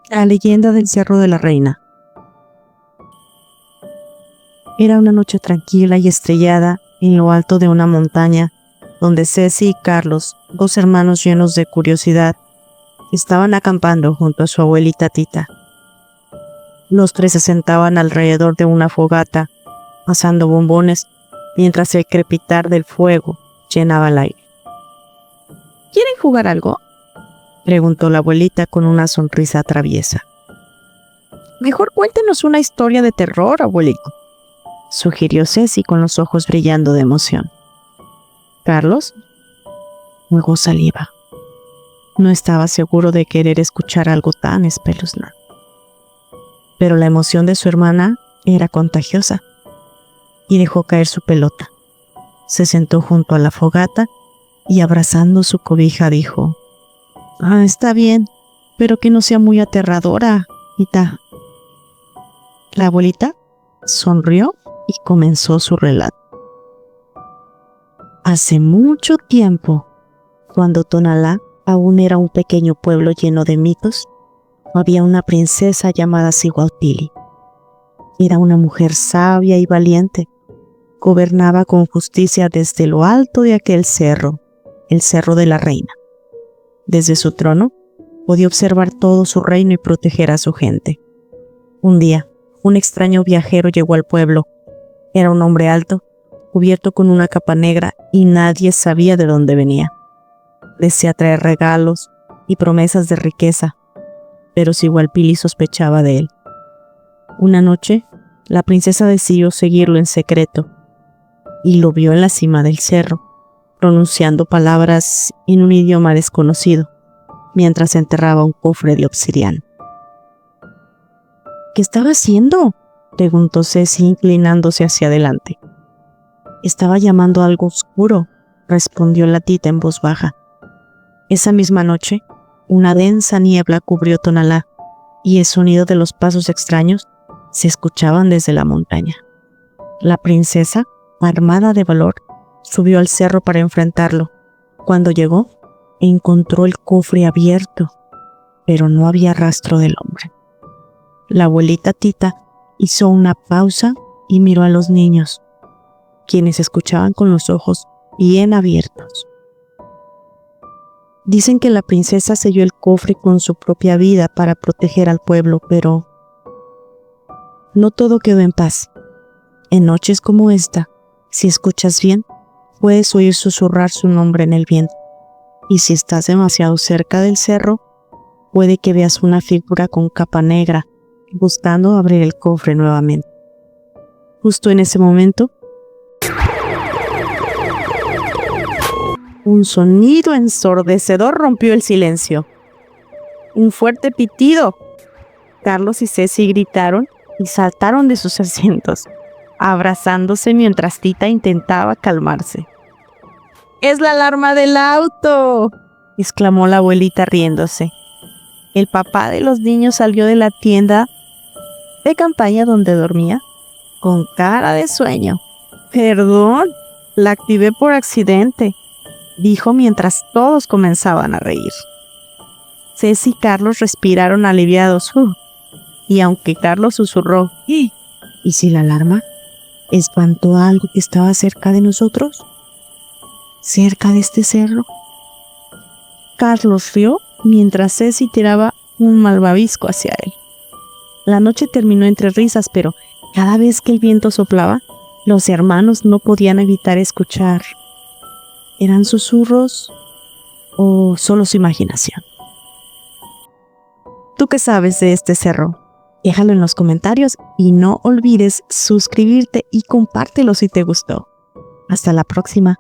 La leyenda del Cerro de la Reina. Era una noche tranquila y estrellada en lo alto de una montaña, donde Ceci y Carlos, dos hermanos llenos de curiosidad, estaban acampando junto a su abuelita Tita. Los tres se sentaban alrededor de una fogata, asando bombones, mientras el crepitar del fuego llenaba el aire. ¿Quieren jugar algo?, preguntó la abuelita con una sonrisa traviesa. Mejor cuéntenos una historia de terror, abuelito, sugirió Ceci con los ojos brillando de emoción. Carlos luego saliva. No estaba seguro de querer escuchar algo tan espeluznante. Pero la emoción de su hermana era contagiosa y dejó caer su pelota. Se sentó junto a la fogata y abrazando su cobija dijo: está bien, pero que no sea muy aterradora, Tita. La abuelita sonrió y comenzó su relato. Hace mucho tiempo, cuando Tonalá aún era un pequeño pueblo lleno de mitos, había una princesa llamada Cihuautili. Era una mujer sabia y valiente. Gobernaba con justicia desde lo alto de aquel cerro, el Cerro de la Reina. Desde su trono, podía observar todo su reino y proteger a su gente. Un día, un extraño viajero llegó al pueblo. Era un hombre alto, cubierto con una capa negra, y nadie sabía de dónde venía. Decía traer regalos y promesas de riqueza, pero Cihuautili sospechaba de él. Una noche, la princesa decidió seguirlo en secreto y lo vio en la cima del cerro, pronunciando palabras en un idioma desconocido, mientras enterraba un cofre de obsidiana. ¿Qué estaba haciendo?, preguntó Ceci, inclinándose hacia adelante. Estaba llamando a algo oscuro, respondió la Tita en voz baja. Esa misma noche, una densa niebla cubrió Tonalá y el sonido de los pasos extraños se escuchaban desde la montaña. La princesa, armada de valor, subió al cerro para enfrentarlo. Cuando llegó, encontró el cofre abierto, pero no había rastro del hombre. La abuelita Tita hizo una pausa y miró a los niños, quienes escuchaban con los ojos bien abiertos. Dicen que la princesa selló el cofre con su propia vida para proteger al pueblo, pero no todo quedó en paz. En noches como esta, si escuchas bien, puedes oír susurrar su nombre en el viento. Y si estás demasiado cerca del cerro, puede que veas una figura con capa negra buscando abrir el cofre nuevamente. Justo en ese momento, un sonido ensordecedor rompió el silencio. Un fuerte pitido. Carlos y Ceci gritaron y saltaron de sus asientos, abrazándose mientras Tita intentaba calmarse. ¡Es la alarma del auto!, exclamó la abuelita riéndose. El papá de los niños salió de la tienda de campaña donde dormía con cara de sueño. «Perdón, la activé por accidente», dijo mientras todos comenzaban a reír. Ceci y Carlos respiraron aliviados. Y aunque Carlos susurró: ¿y si la alarma espantó a algo que estaba cerca de nosotros? ¿Cerca de este cerro? Carlos rió mientras Ceci tiraba un malvavisco hacia él. La noche terminó entre risas, pero cada vez que el viento soplaba, los hermanos no podían evitar escuchar. ¿Eran susurros o solo su imaginación? ¿Tú qué sabes de este cerro? Déjalo en los comentarios y no olvides suscribirte y compártelo si te gustó. Hasta la próxima.